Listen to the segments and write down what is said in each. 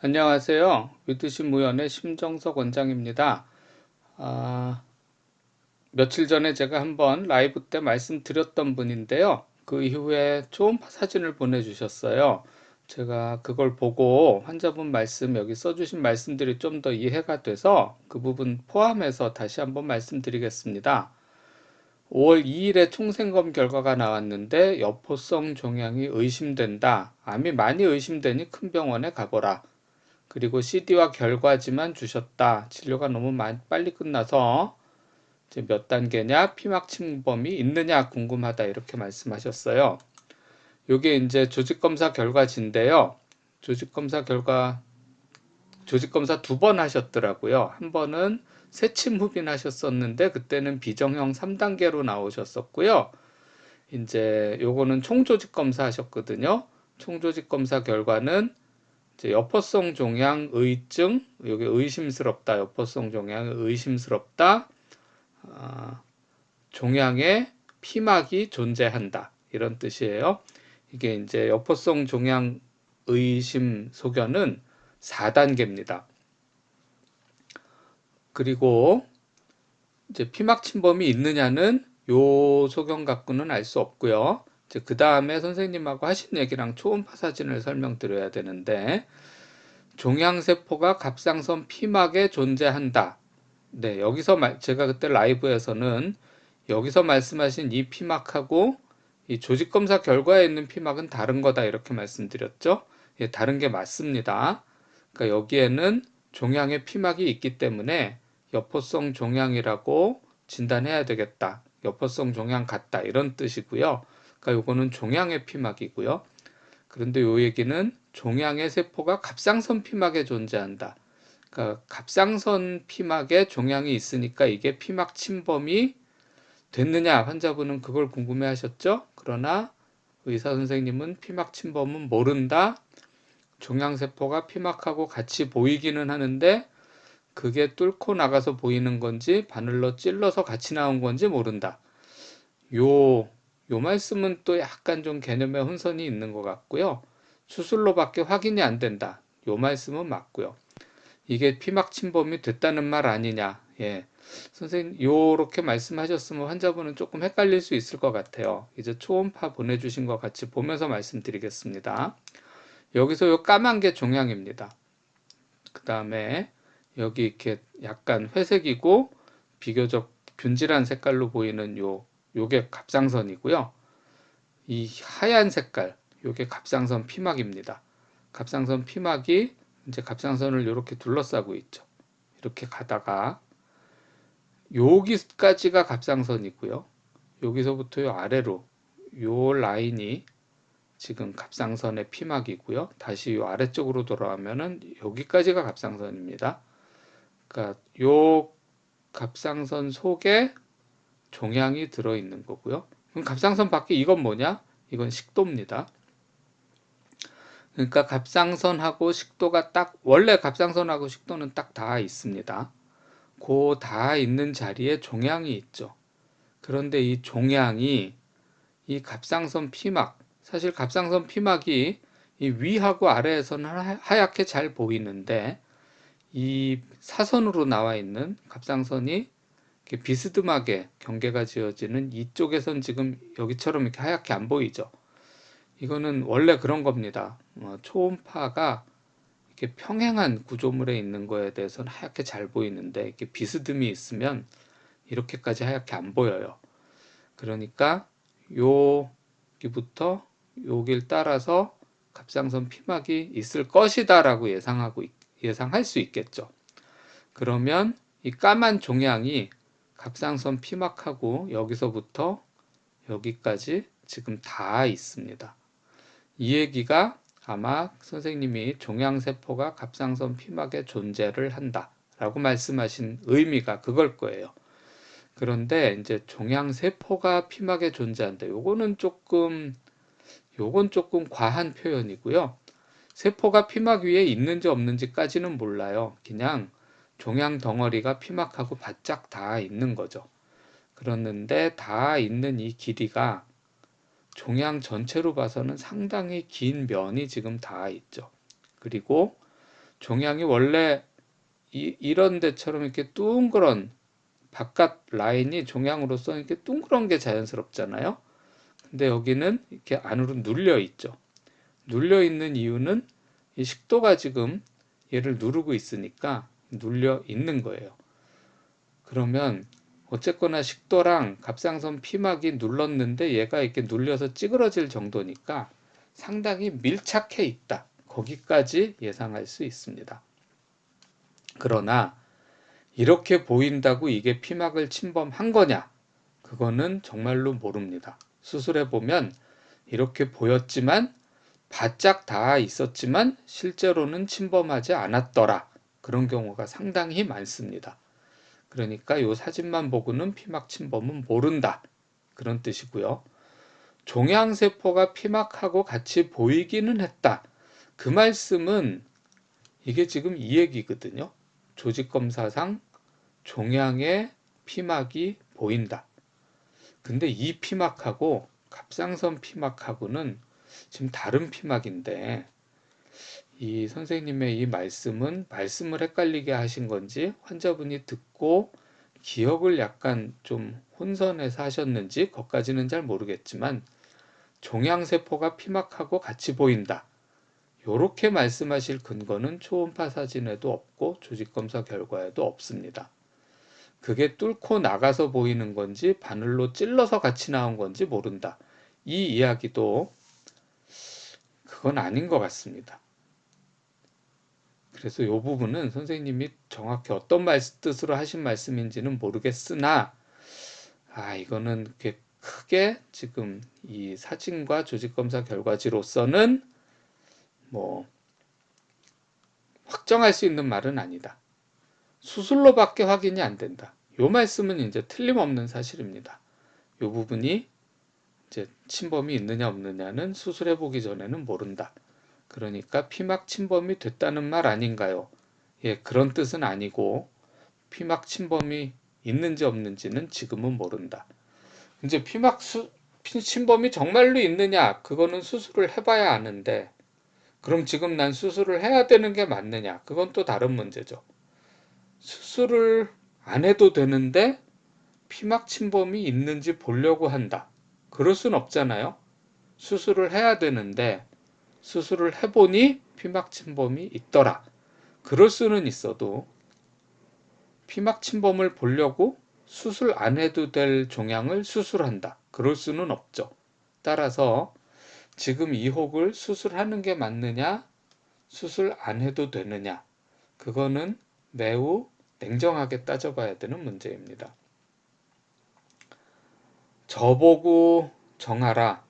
안녕하세요. 위드시 무연의 심정석 원장입니다. 아, 며칠 전에 제가 한번 라이브 때 말씀드렸던 분인데요. 그 이후에 초음파 사진을 보내주셨어요. 제가 그걸 보고 환자분 말씀, 여기 써주신 말씀들이 좀 더 이해가 돼서 그 부분 포함해서 다시 한번 말씀드리겠습니다. 5월 2일에 총생검 결과가 나왔는데 여포성 종양이 의심된다. 암이 많이 의심되니 큰 병원에 가보라. 그리고 CD와 결과지만 주셨다. 진료가 너무 빨리 끝나서 이제 몇 단계냐, 피막 침범이 있느냐 궁금하다 이렇게 말씀하셨어요. 이게 이제 조직검사 결과지인데요. 조직검사 두 번 하셨더라고요. 한 번은 새침 후빈 하셨었는데 그때는 비정형 3단계로 나오셨었고요. 이제 요거는 총조직검사 하셨거든요. 총조직검사 결과는 이제 여포성 종양 의증, 여기 의심스럽다, 여포성 종양 의심스럽다, 아, 종양에 피막이 존재한다 이런 뜻이에요. 이게 이제 여포성 종양 의심 소견은 4단계입니다. 그리고 이제 피막 침범이 있느냐는 요 소견 갖고는 알 수 없고요. 이제 그 다음에 선생님하고 하신 얘기랑 초음파 사진을 설명드려야 되는데 종양세포가 갑상선 피막에 존재한다. 네, 여기서 제가 그때 라이브에서는 여기서 말씀하신 이 피막하고 이 조직검사 결과에 있는 피막은 다른 거다 이렇게 말씀드렸죠. 예, 다른 게 맞습니다. 그러니까 여기에는 종양의 피막이 있기 때문에 여포성 종양이라고 진단해야 되겠다. 여포성 종양 같다 이런 뜻이고요. 그러니까 요거는 종양의 피막이고요. 그런데 요 얘기는 종양의 세포가 갑상선 피막에 존재한다. 그러니까 갑상선 피막에 종양이 있으니까 이게 피막 침범이 됐느냐 환자분은 그걸 궁금해 하셨죠? 그러나 의사 선생님은 피막 침범은 모른다. 종양세포가 피막하고 같이 보이기는 하는데 그게 뚫고 나가서 보이는 건지 바늘로 찔러서 같이 나온 건지 모른다. 요, 요 말씀은 또 약간 좀 개념의 혼선이 있는 것 같고요. 수술로밖에 확인이 안 된다. 요 말씀은 맞고요. 이게 피막 침범이 됐다는 말 아니냐. 예. 선생님, 요렇게 말씀하셨으면 환자분은 조금 헷갈릴 수 있을 것 같아요. 이제 초음파 보내주신 것 같이 보면서 말씀드리겠습니다. 여기서 요 까만 게 종양입니다. 그 다음에 여기 이렇게 약간 회색이고 비교적 균질한 색깔로 보이는 요게 갑상선이고요. 이 하얀 색깔, 요게 갑상선 피막입니다. 갑상선 피막이 이제 갑상선을 이렇게 둘러싸고 있죠. 이렇게 가다가 여기까지가 갑상선이고요. 여기서부터 요 아래로 요 라인이 지금 갑상선의 피막이고요. 다시 요 아래쪽으로 돌아가면은 여기까지가 갑상선입니다. 그러니까 요 갑상선 속에 종양이 들어있는 거고요. 그럼 갑상선 밖에 이건 뭐냐? 이건 식도입니다. 그러니까 갑상선하고 식도가 딱 원래 갑상선하고 식도는 딱 닿아 있습니다. 그 닿아 있는 자리에 종양이 있죠. 그런데 이 종양이 이 갑상선 피막, 사실 갑상선 피막이 이 위하고 아래에서는 하얗게 잘 보이는데 이 사선으로 나와 있는 갑상선이 이렇게 비스듬하게 경계가 지어지는 이쪽에선 지금 여기처럼 이렇게 하얗게 안 보이죠. 이거는 원래 그런 겁니다. 초음파가 이렇게 평행한 구조물에 있는 거에 대해서는 하얗게 잘 보이는데 이렇게 비스듬히 있으면 이렇게까지 하얗게 안 보여요. 그러니까 여기부터 여길 따라서 갑상선 피막이 있을 것이다라고 예상할 수 있겠죠. 그러면 이 까만 종양이 갑상선 피막하고 여기서부터 여기까지 지금 다 있습니다. 이 얘기가 아마 선생님이 종양세포가 갑상선 피막에 존재를 한다라고 말씀하신 의미가 그걸 거예요. 그런데 이제 종양세포가 피막에 존재한다. 요건 조금 과한 표현이고요. 세포가 피막 위에 있는지 없는지까지는 몰라요. 그냥 종양 덩어리가 피막하고 바짝 닿아 있는 거죠. 그렇는데 닿아 있는 이 길이가 종양 전체로 봐서는 상당히 긴 면이 지금 닿아 있죠. 그리고 종양이 원래 이런 데처럼 이렇게 둥그런 바깥 라인이 종양으로서 이렇게 둥그런 게 자연스럽잖아요. 근데 여기는 이렇게 안으로 눌려 있죠. 눌려 있는 이유는 이 식도가 지금 얘를 누르고 있으니까 눌려 있는 거예요. 그러면 어쨌거나 식도랑 갑상선 피막이 눌렀는데 얘가 이렇게 눌려서 찌그러질 정도니까 상당히 밀착해 있다. 거기까지 예상할 수 있습니다. 그러나 이렇게 보인다고 이게 피막을 침범한 거냐? 그거는 정말로 모릅니다. 수술해 보면 이렇게 보였지만 바짝 닿아 있었지만 실제로는 침범하지 않았더라. 그런 경우가 상당히 많습니다. 그러니까 이 사진만 보고는 피막 침범은 모른다. 그런 뜻이고요. 종양세포가 피막하고 같이 보이기는 했다. 그 말씀은 이게 지금 이 얘기거든요. 조직검사상 종양의 피막이 보인다. 근데 이 피막하고 갑상선 피막하고는 지금 다른 피막인데 이 선생님의 이 말씀을 헷갈리게 하신 건지 환자분이 듣고 기억을 약간 좀 혼선해서 하셨는지 그것까지는 잘 모르겠지만 종양세포가 피막하고 같이 보인다. 요렇게 말씀하실 근거는 초음파 사진에도 없고 조직검사 결과에도 없습니다. 그게 뚫고 나가서 보이는 건지 바늘로 찔러서 같이 나온 건지 모른다. 이 이야기도 그건 아닌 것 같습니다. 그래서 이 부분은 선생님이 정확히 어떤 뜻으로 하신 말씀인지는 모르겠으나 이거는 그렇게 크게 지금 이 사진과 조직검사 결과지로서는 뭐 확정할 수 있는 말은 아니다. 수술로밖에 확인이 안 된다. 이 말씀은 이제 틀림없는 사실입니다. 이 부분이 이제 침범이 있느냐 없느냐는 수술해 보기 전에는 모른다. 그러니까 피막 침범이 됐다는 말 아닌가요? 예, 그런 뜻은 아니고 피막 침범이 있는지 없는지는 지금은 모른다. 이제 침범이 정말로 있느냐? 그거는 수술을 해봐야 아는데 그럼 지금 난 수술을 해야 되는 게 맞느냐? 그건 또 다른 문제죠. 수술을 안 해도 되는데 피막 침범이 있는지 보려고 한다. 그럴 순 없잖아요. 수술을 해야 되는데 수술을 해보니 피막 침범이 있더라. 그럴 수는 있어도 피막 침범을 보려고 수술 안 해도 될 종양을 수술한다. 그럴 수는 없죠. 따라서 지금 이 혹을 수술하는 게 맞느냐, 수술 안 해도 되느냐, 그거는 매우 냉정하게 따져봐야 되는 문제입니다. 저보고 정하라.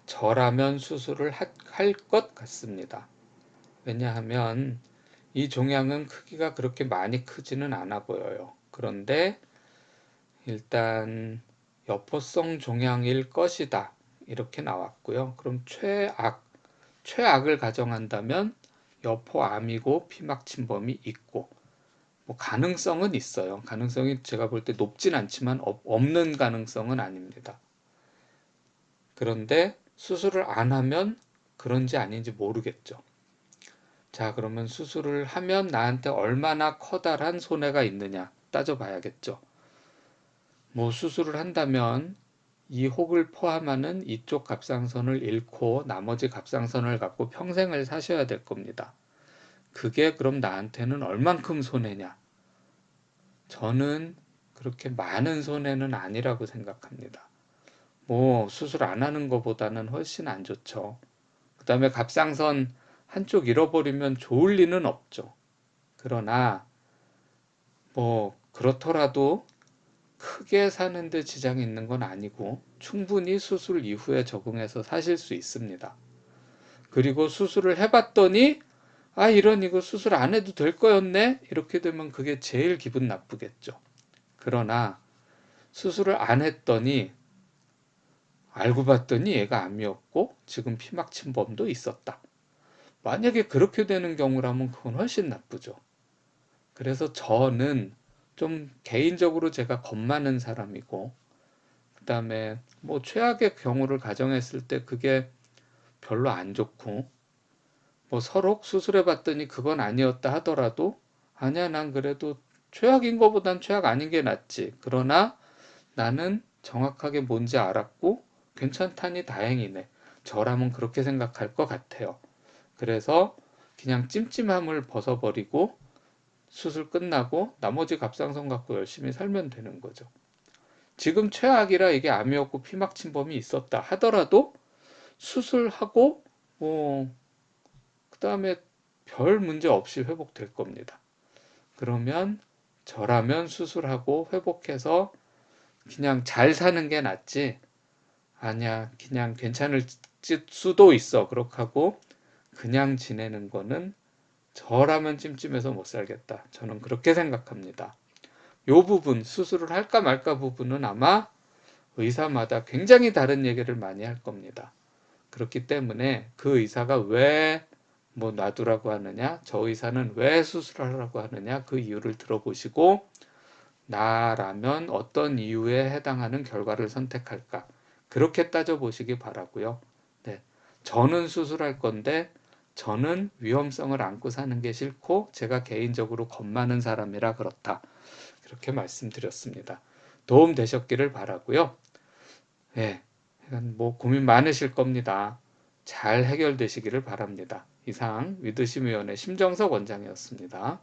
저라면 수술을 할 것 같습니다. 왜냐하면 이 종양은 크기가 그렇게 많이 크지는 않아 보여요. 그런데 일단 여포성 종양일 것이다. 이렇게 나왔고요. 그럼 최악을 가정한다면 여포암이고 피막 침범이 있고 뭐 가능성은 있어요. 가능성이 제가 볼 때 높진 않지만 없는 가능성은 아닙니다. 그런데 수술을 안 하면 그런지 아닌지 모르겠죠. 자, 그러면 수술을 하면 나한테 얼마나 커다란 손해가 있느냐 따져봐야겠죠. 뭐 수술을 한다면 이 혹을 포함하는 이쪽 갑상선을 잃고 나머지 갑상선을 갖고 평생을 사셔야 될 겁니다. 그게 그럼 나한테는 얼만큼 손해냐? 저는 그렇게 많은 손해는 아니라고 생각합니다. 뭐 수술 안 하는 것보다는 훨씬 안 좋죠. 그 다음에 갑상선 한쪽 잃어버리면 좋을 리는 없죠. 그러나 뭐 그렇더라도 크게 사는데 지장이 있는 건 아니고 충분히 수술 이후에 적응해서 사실 수 있습니다. 그리고 수술을 해봤더니 이거 수술 안 해도 될 거였네? 이렇게 되면 그게 제일 기분 나쁘겠죠. 그러나 수술을 안 했더니 알고 봤더니 얘가 암이었고 지금 피막 침범도 있었다. 만약에 그렇게 되는 경우라면 그건 훨씬 나쁘죠. 그래서 저는 좀 개인적으로 제가 겁 많은 사람이고 그다음에 뭐 최악의 경우를 가정했을 때 그게 별로 안 좋고 뭐 서로 수술해 봤더니 그건 아니었다 하더라도 아니야, 난 그래도 최악인 것보단 최악 아닌 게 낫지. 그러나 나는 정확하게 뭔지 알았고 괜찮다니 다행이네. 저라면 그렇게 생각할 것 같아요. 그래서 그냥 찜찜함을 벗어버리고 수술 끝나고 나머지 갑상선 갖고 열심히 살면 되는 거죠. 지금 최악이라 이게 암이었고 피막 침범이 있었다 하더라도 수술하고 그다음에 별 문제 없이 회복될 겁니다. 그러면 저라면 수술하고 회복해서 그냥 잘 사는 게 낫지. 아니야, 그냥 괜찮을 수도 있어. 그렇게 하고 그냥 지내는 거는 저라면 찜찜해서 못 살겠다. 저는 그렇게 생각합니다. 요 부분, 수술을 할까 말까 부분은 아마 의사마다 굉장히 다른 얘기를 많이 할 겁니다. 그렇기 때문에 그 의사가 왜 뭐 놔두라고 하느냐, 저 의사는 왜 수술하라고 하느냐, 그 이유를 들어보시고 나라면 어떤 이유에 해당하는 결과를 선택할까? 그렇게 따져보시기 바라고요. 네, 저는 수술할 건데 저는 위험성을 안고 사는 게 싫고 제가 개인적으로 겁 많은 사람이라 그렇다. 그렇게 말씀드렸습니다. 도움 되셨기를 바라고요. 네, 뭐 고민 많으실 겁니다. 잘 해결되시기를 바랍니다. 이상 위드심위원회 심정석 원장이었습니다.